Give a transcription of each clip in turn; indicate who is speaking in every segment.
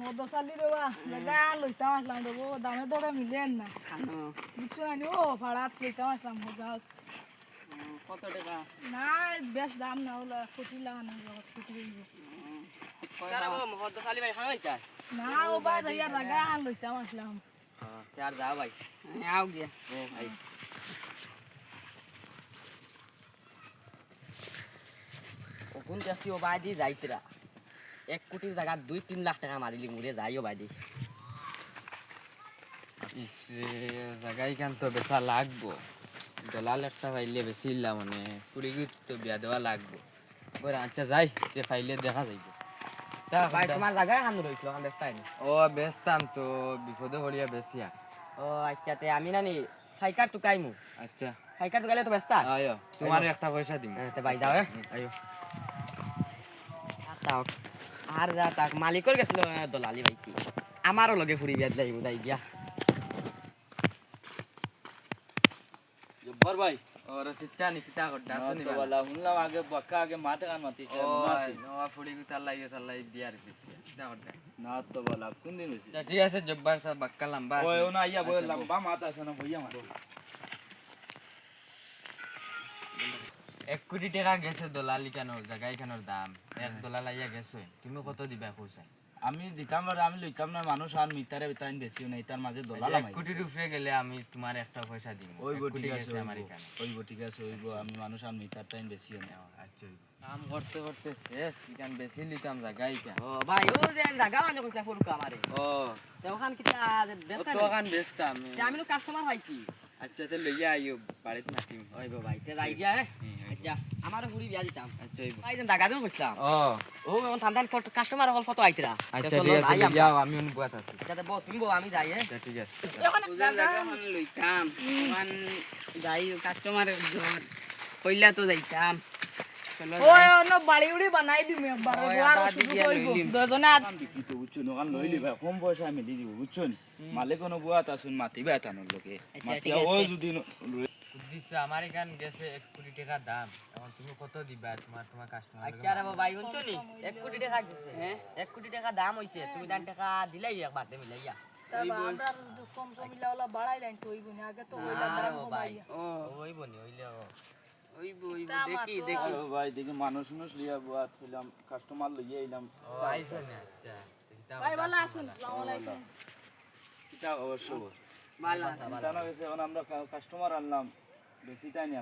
Speaker 1: মদসালি দেবা লাগা লইতাম আসলাম দেবো দামে দরে মিলেন না বুঝছো না ও ভাড়া লইতাম আসলাম মজা
Speaker 2: কত টাকা
Speaker 1: না বেশ দাম না হলো কোটি লাগানো কোটি
Speaker 2: তারা মদসালি ভাই খাওয়াই চাই
Speaker 1: না ও ভাই দইয়া লাগা লইতাম আসলাম
Speaker 2: यार जाओ भाई आओ गया ओ भाई কোন যাচ্ছি ও বাদি যাইতরা 1 কোটির জায়গা 2-3 লাখ টাকা মারিলি মুরে যাইও বাদি
Speaker 3: জায়গায় কেন তো বেচা লাগবো দলাল একটা পাইলে বেশিলা মানে কুড়ি তো বিয়া দেওয়া লাগবো বলে আচ্ছা যাই যে পাইলে দেখা যাইবে
Speaker 2: ভাই তোমার জায়গায় হান রইছিল হান দেখতাই না
Speaker 3: ও বেচতাম তো বিপদে পড়িয়া বেশিয়া
Speaker 2: ও আচ্ছা তে আমি নানি সাইকার টুকাইমু
Speaker 3: আচ্ছা
Speaker 2: সাইকার টুকাইলে তো ব্যস্তা
Speaker 3: আয়ো তোমার একটা পয়সা দিম
Speaker 2: তে ভাই যাও
Speaker 3: আয়ো
Speaker 2: তাও আর যা তাক মালিকর গেছিল দলালি ভাই কি আমারও লগে ফুরি বিয়া যাইবো যাই গিয়া
Speaker 4: জব্বার ভাই
Speaker 3: ওর সিচ্চা নিকিতা করতে আসনি
Speaker 4: তো বলা শুনলাম আগে বাক্কা আগে মাঠে কান মাতি
Speaker 3: ও নয়া ফুড়ি তাল্লাই বিয়ার কিতা করতে
Speaker 4: না তো বলা কোন দিন হইছে
Speaker 3: আচ্ছা ঠিক আছে জব্বার সাহেব বাক্কা লম্বা
Speaker 4: ওই
Speaker 3: আছে
Speaker 4: ওনা আইয়া বই লম্বা মাত আছে না ভইয়া মাত
Speaker 3: 1 কোটি টাকা গেছে দলালি কেন জায়গায় কেন দাম এক দলাল আইয়া গেছে তুমি কত দিবা পয়সা
Speaker 4: আমি দিতাম আর আমি লইতাম না মানুষ আর মিটারে বেতাইন বেশিও নাই তার মাঝে দলাল
Speaker 3: 1 কোটির উপরে গেলে আমি তোমার একটা পয়সা দিব
Speaker 4: ওই
Speaker 3: 1
Speaker 4: গো
Speaker 3: কোটি
Speaker 4: ঠিক
Speaker 3: গেছে
Speaker 4: আছে
Speaker 3: আমার এখানে
Speaker 4: ওই ঠিক আছে ওই আমি মানুষ আর মিটার টাইম বেশিও নাই
Speaker 3: আচ্ছা কাম করতে করতে শেষ ইকান বেশি লিতাম জায়গায় কেন
Speaker 2: ও ভাই ও যে জায়গা মানে কোন ফুরকা আমারে
Speaker 3: ও
Speaker 2: তে ওখান কিটা বেস্তা
Speaker 3: তো কান বেচতাম
Speaker 2: তে আমি তো কাস্টমার পাইছি
Speaker 3: আচ্ছা তে লইয়া আইও বাড়িতে নাতিম
Speaker 2: ওই গো ভাই তে যাই গিয়া আচ্ছা আমারও ফুরি বিয়া দিতাম
Speaker 3: আচ্ছা
Speaker 2: ভাই যেন জায়গা দিও কইতাম
Speaker 3: ও
Speaker 2: ও এমন ঠান্ডান ফটো কাস্টমার হল ফটো আইতরা
Speaker 3: আচ্ছা ঠিক আছে যাও আমি অনুবাদ আছি
Speaker 2: আচ্ছা বউ তুমি বউ আমি যাই
Speaker 3: আচ্ছা ঠিক আছে
Speaker 1: এখন জায়গা
Speaker 5: লইতাম ওখান যাই কাস্টমার ঘর কইলা তো যাইতাম চলো
Speaker 1: ওই অন্য বাড়ি উড়ি বানাই দিম একবার আর শুরু করব দুজনে
Speaker 4: বিক্রি তো বুঝছো নকান লইলি ভাই কম পয়সা আমি দিয়ে দিব বুঝছো নি মালে কোনো বুয়াত আসুন মাতিবে তানোর লোকে মাতিয়া ও যদি
Speaker 3: উদ্দেশ্য আমার এখান গেছে 1 কোটি টাকা দাম এখন তুমি কত দিবা তোমার কাস্টমার
Speaker 2: আচ্ছা রে ভাই বলছো নি 1 কোটি টাকা গেছে হ্যাঁ 1 কোটি টাকা দাম হইছে তুমি দান টাকা দিলাই একবার দে মিলাইয়া
Speaker 1: তবে আমরা কম সমিলা ওলা বাড়াই লাইন তো হইব না আগে তো হইলা
Speaker 2: না
Speaker 1: দাম
Speaker 2: রে ভাই
Speaker 1: কমাইয়া
Speaker 5: ও
Speaker 3: হইব নি হইলে
Speaker 5: ওইব দেখি দেখি
Speaker 4: ভাই দেখি মানুষ লিয়া বুয়াত ছিলাম কাস্টমার লইয়া এলাম
Speaker 3: ও আইছো না আচ্ছা
Speaker 1: ভাই ভালো আসুন আসসালামু আলাইকুম
Speaker 4: এটা অবশ্য
Speaker 5: ভালো
Speaker 4: জানা গেছে এখন আমরা কাস্টমার আনলাম বেশি টাই না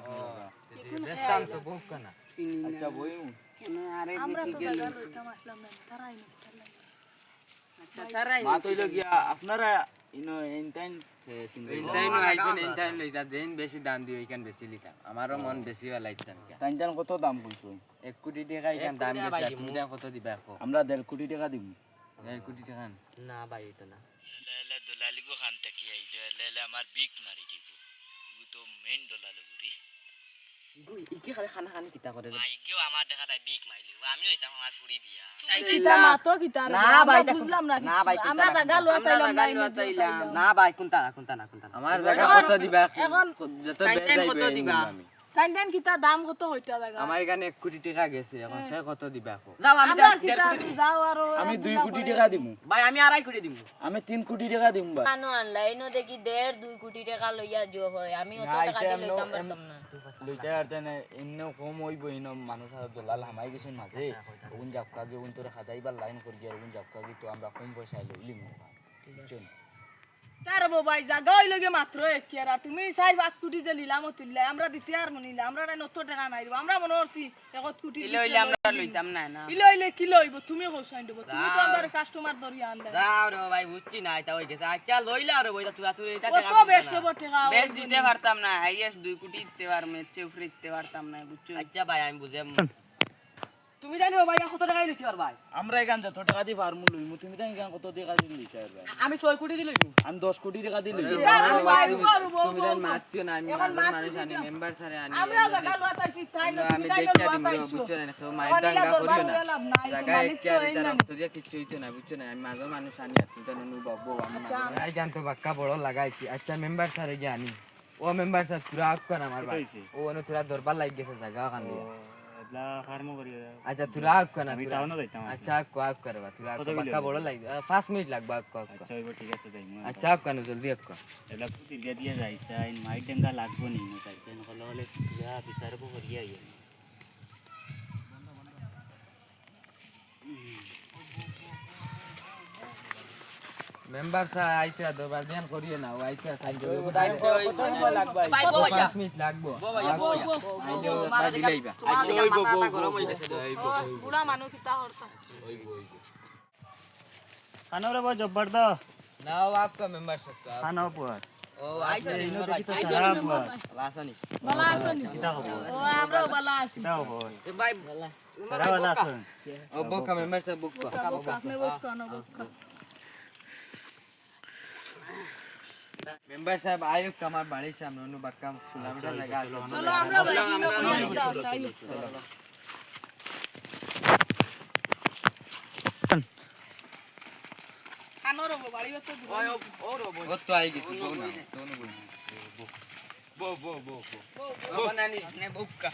Speaker 3: বেচতাম তো বহুত না
Speaker 5: চিনি না
Speaker 4: আচ্ছা বইমু
Speaker 5: এনে আরে
Speaker 1: আমরা
Speaker 5: দেখি
Speaker 1: তো
Speaker 5: গেল
Speaker 1: জায়গা লইতাম আসলাম না তারাই না
Speaker 5: আচ্ছা তারাই
Speaker 4: মা তইল গিয়া আপনারা ইনো এনটাইন
Speaker 3: ইনটাইন আইছেন ইনটাইন লইতা দেন বেশি দাম দিও এখান বেশি লিতাম আমারও মন বেশি লাইতাম
Speaker 4: টাইনটান কত দাম কইছো
Speaker 3: 1 কোটি টাকা এখান দাম গেছে তুমি দাম কত দিবা কো
Speaker 4: আমরা 1.5 কোটি টাকা দিব
Speaker 3: 1 কোটি টাকা
Speaker 2: না ভাই এটা না
Speaker 4: লেলে দলালি গো খান তাকি আই লেলে আমার বিক মারি দিব ইগু তো মেইন দলাল বুড়ি
Speaker 2: ইকি খালি খানা খানি কিতা করে
Speaker 4: মাইগেও আমার দেখা তাই বিক মাইলি আমি হইতাম আমার ফুরি বিয়া
Speaker 1: কিতা মাতো কিতা
Speaker 2: না
Speaker 1: আমরা
Speaker 2: ভাই,
Speaker 1: বুঝলাম না
Speaker 2: না ভাই,
Speaker 1: আমরা জায়গা লইয়া তাইলাম না
Speaker 2: না ভাই কোনটা না
Speaker 3: আমার জায়গা কত দিবা
Speaker 1: এখন
Speaker 3: যত
Speaker 5: টাইম
Speaker 3: বেচ যাইবে
Speaker 5: কত দিবা?
Speaker 3: আমি
Speaker 1: টাইম টাইম কিতা দাম কত হইতা জায়গা
Speaker 3: আমার এখানে 1 কোটি টাকা গেছে এখন সে কত দিবা কো
Speaker 2: যাও আমি
Speaker 1: আমরা কিতা যাও আর
Speaker 4: আমি 2 কোটি টাকা দিব
Speaker 2: ভাই আমি আড়াই করে দিব
Speaker 4: আমি 3 কোটি টাকা দিব ভাই
Speaker 6: আনো অনলাইনও দেখি 1.5-2 কোটি টাকা লইয়া দিও পরে আমি অত টাকা দিয়ে লইতাম পারতাম না
Speaker 4: লইতে আর তেনে ইন্নে কম হইব ইনো মানুষ আর দলাল হামাই গেছে মাঝে ওগুন জাপকা গে ওগুন তোরা খাদাইবার লাইন করি আর ওগুন জাপকা গে তো আমরা কম পয়সায় লইলিম বুঝছেন
Speaker 1: তার ভাই জায়গা হইল গে মাত্র কি আর তুমি 4-5 কোটি যে লিলাম তুললে আমরা দিতে আর মনিলা আমরা নত টাকা নাই দিব আমরা মনে করছি 1 কোটি
Speaker 5: লইলে আমরা লইতাম না না
Speaker 1: লইলে কি লইব তুমি হোসাইন দেব তুমি তো আমার কাস্টমার ধরিয়া আনলে
Speaker 2: যাও রে ভাই বুঝছি না এটা হই গেছে আচ্ছা লইলা রে বইটা তুই এটা
Speaker 1: ও তো বেশি টাকা
Speaker 5: বেশ দিতে পারতাম না হাইয়েস্ট 2 কোটি দিতে পার মেচে উপরে দিতে পারতাম না বুঝছো
Speaker 2: আচ্ছা ভাই আমি বুঝাম তুমি জানো ভাই কত টাকা লইছি আর ভাই
Speaker 4: আমরা এখান যত টাকা দি ফার্মু লইমু তুমি তাই এখান কত টাকা দি লইতে আর ভাই
Speaker 2: আমি 6 কোটি দি লইমু
Speaker 4: আমি 10 কোটি টাকা দি লইমু
Speaker 3: তুমি দেন মাতছো না আমি মাঝে মানুষ আনি মেম্বার সারে আনি
Speaker 1: আমরা জায়গা লইতাছি তাই না
Speaker 3: আমি দেখা দিম বুঝছো না কেউ মাইর দাঙ্গা করিও না জায়গা এক আর তার রক্ত দিয়া কিছু হইতো না বুঝছো না আমি মাঝে মানুষ আনি আর তুমি জানো বাবু আমি মাঝে আই জানতো বাক্কা বড় লাগাইছি আচ্ছা মেম্বার সারে গিয়ে আনি ও মেম্বার স্যার পুরা আপ কর আমার ভাই ও অন্য তোরা দরবার লাগ গেছে জায়গা ওখান দিয়ে
Speaker 7: এগুলা ফার্মও করি
Speaker 3: আচ্ছা তোরা আগ কর না
Speaker 7: আমি
Speaker 3: তোরা।
Speaker 7: টাউনও যাইতাম
Speaker 3: আচ্ছা আগ আগ করবা তোরা আগ
Speaker 7: কত
Speaker 3: কর,
Speaker 7: বিল
Speaker 3: বাক্কা
Speaker 7: হইলো?
Speaker 3: বড় লাগবে 5 মিনিট লাগবে আগ কর
Speaker 7: আচ্ছা হইব ঠিক আছে যাই
Speaker 3: আচ্ছা আগ কর জলদি আগ কর
Speaker 7: এগুলা পুতিরিয়া দিয়ে যাইছাই মাইট ডেঙ্গা লাগবো নি মো যাইছে নহলে হলে যা বিচারবো করিয়া আইয়ে
Speaker 3: মেম্বার সাহেব আইতা দরবার ধ্যান করিয়ে না ও আইতা সাইন করে
Speaker 2: ভাই বউ ভাইয়া
Speaker 3: 5 মিনিট লাগবো
Speaker 2: বউ ভাইয়া বউ
Speaker 3: আইলেও বা দিলাইবা
Speaker 2: আচ্ছা ওই মাথা গরম হয়ে গেছে
Speaker 1: বুড়া মানুষ কিতা হরতা
Speaker 7: খানো রে বড় জব্বার দাও
Speaker 3: না ও আগ কর মেম্বার সাহেব
Speaker 7: খানো পুয়ার
Speaker 2: ও আইছে
Speaker 7: ইনো দেখি তো সারা পুয়ার
Speaker 2: লাসানি
Speaker 1: বালা আসনি
Speaker 7: কিতা হবো
Speaker 1: ও আমরাও বালা আছি
Speaker 7: কিতা হবো
Speaker 2: ভাই
Speaker 7: সারা বালা আছেন
Speaker 3: ও বকা মেম্বার সাহেব বকা
Speaker 1: আপনি বসকা না বসকা
Speaker 3: মেম্বার সাহেব আয়ো আমার বাড়ির সামনে অনু বাক্কা কিলোমিটার জায়গা আছে
Speaker 1: চলো আমরা বাইকিনো করি দাও চলো খানো রবো বাড়ি হতে দিব
Speaker 3: ও তো আই গেছি বউ না দোনো বউ নানি
Speaker 2: নে বুকা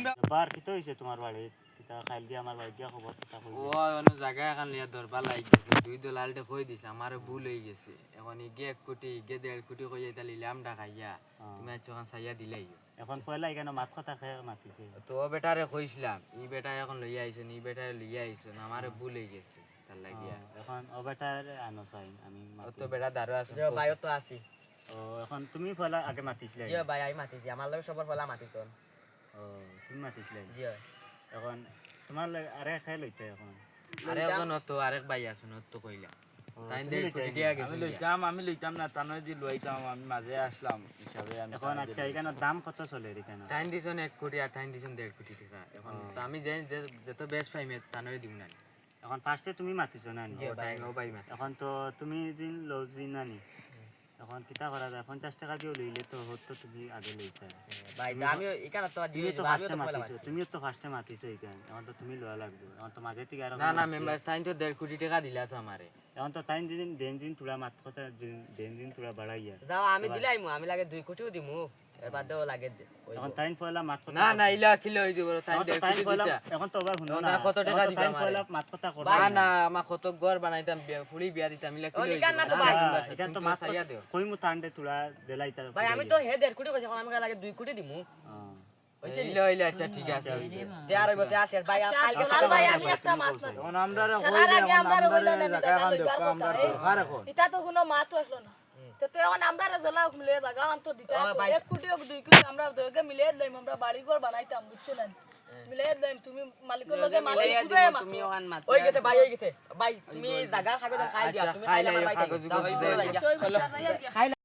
Speaker 7: জব্বার কিতা হইছে তোমার বাড়ি কিতা খাইল দিয়া আমার বাড়ি দিয়া খবর কিতা কই
Speaker 4: ও অন্য জায়গা এখন লিয়া দরবার লাগি গেছে দুই দলালটে কই দিছে আমার ভুল হয়ে গেছে এখন ইগে 1 কোটি ইগে 1.5 কোটি কই এটা লিলাম খাইয়া তুমি আজ ওখান সাইয়া দিলাই
Speaker 7: এখন পয়লা এখানে মাত কথা খেয়ে মাতিছে
Speaker 4: তো ও বেটারে কইছিলাম ই বেটা এখন লইয়া আইছে নি বেটারে লইয়া আইছে না আমার ভুল হয়ে গেছে তার লাগিয়া
Speaker 7: এখন ও বেটার আনো চাই আমি
Speaker 4: ও
Speaker 7: মাতি।
Speaker 4: তো বেটা দারু আছে
Speaker 2: যে ভাই তো আছি
Speaker 7: ও এখন তুমি পয়লা আগে মাতিছিলে
Speaker 2: যে ভাই আই মাতিছি আমার লগে সবার ফলা মাতিছ
Speaker 7: ও তুমি মাতিছিলে
Speaker 2: জি
Speaker 7: এখন তোমার আরে খাই লইতে এখন
Speaker 4: আরে এখন তো আরেক ভাই আছে ন তো কইলা তাই 1.5 কোটি দিয়া গেছে
Speaker 3: আমি লইতাম না তানো দি লইতাম আমি মাঝে আসলাম হিসাবে আমি
Speaker 7: এখন আচ্ছা এখানে দাম কত চলে এখানে
Speaker 4: টাইম দিছন 1 কোটি আর টাইম দিছন 1.5 কোটি টাকা এখন তো আমি যে যত বেস্ট পাইমে তানরে দিম না
Speaker 7: এখন ফার্স্টে তুমি মাতিছো না নি?
Speaker 4: ও টাইম ও ভাই মা
Speaker 7: এখন তো তুমি দিন লজিন না নি এখন কিতা করা যায় 50 টাকা দিয়ে লইলে তো হতো তুমি আগে লইতে
Speaker 2: ভাই আমি এখানে তো
Speaker 7: তুমি
Speaker 2: দিয়ে
Speaker 7: তো
Speaker 2: দিব আমি
Speaker 7: ফার্স্টে
Speaker 2: তো ফলা
Speaker 7: মাতিছো তুমিও তো ফার্স্টে মাতিছো এখানে এখন তো তুমি লওয়া লাগবে এখন তো মাঝে থেকে আর
Speaker 4: না না মেম্বার টাইম তো 1.5 কোটি টাকা দিলা তো আমারে
Speaker 7: এখন তো টাইম দিন দিন তুলা মাত কথা দিন তুলা বাড়াইয়া
Speaker 2: যাও আমি দিলাইমু আমি লাগে 2 কোটিও দিমু এর বাদেও লাগে
Speaker 7: এখন টাইম পয়লা মাত কথা
Speaker 4: না না ইলা কিলো হই দিব টাইম 1.5
Speaker 7: টাইম
Speaker 4: কোটি
Speaker 7: পয়লা
Speaker 4: দিতা
Speaker 7: এখন তো আবার শুনো
Speaker 4: এখন
Speaker 7: না
Speaker 4: কত টাকা দিবা
Speaker 7: টাইম
Speaker 4: আমারে?
Speaker 7: পয়লা মাত কথা করো
Speaker 4: না না আমার কত ঘর বানাইতাম ফুলি বিয়া দিতাম ইলা কিলো
Speaker 2: ওলিকান না তো ভাই।
Speaker 7: এটা তো মাত
Speaker 4: সাইয়া দিও
Speaker 7: কই মু টান্ডে তুলা দেলাইতা
Speaker 2: ভাই আমি তো হে 1.5 কোটি কইছি এখন আমি লাগে 2 কোটি দিমু
Speaker 4: ইলা ইলা আচ্ছা ঠিক আছে
Speaker 2: তে আর হইব তে আসে ভাই কালকে
Speaker 1: আর ভাই আমি একটা মাত না
Speaker 3: এখন আমরা
Speaker 1: সারার আগে আমরা কইলা না এটা তো কোনো মাত আসলো না তো তো এখন আমরা জলা মিলে জায়গা আন তো দিতা তো 1 কোটি 2 কোটি আমরা দুইকে মিলে লইম আমরা বাড়ি ঘর বানাইতাম বুঝছো না মিলে লইম তুমি মালিকের লগে মালিক পুরো
Speaker 5: তুমি ওখান মাত
Speaker 2: ওই গেছে ভাই ওই গেছে ভাই তুমি জায়গা কাগজ খাই দিয়া তুমি
Speaker 3: খাইলে
Speaker 2: খাইলে ভাই
Speaker 3: কাগজ
Speaker 2: দাও
Speaker 3: গুলো
Speaker 2: ভাই
Speaker 1: চলো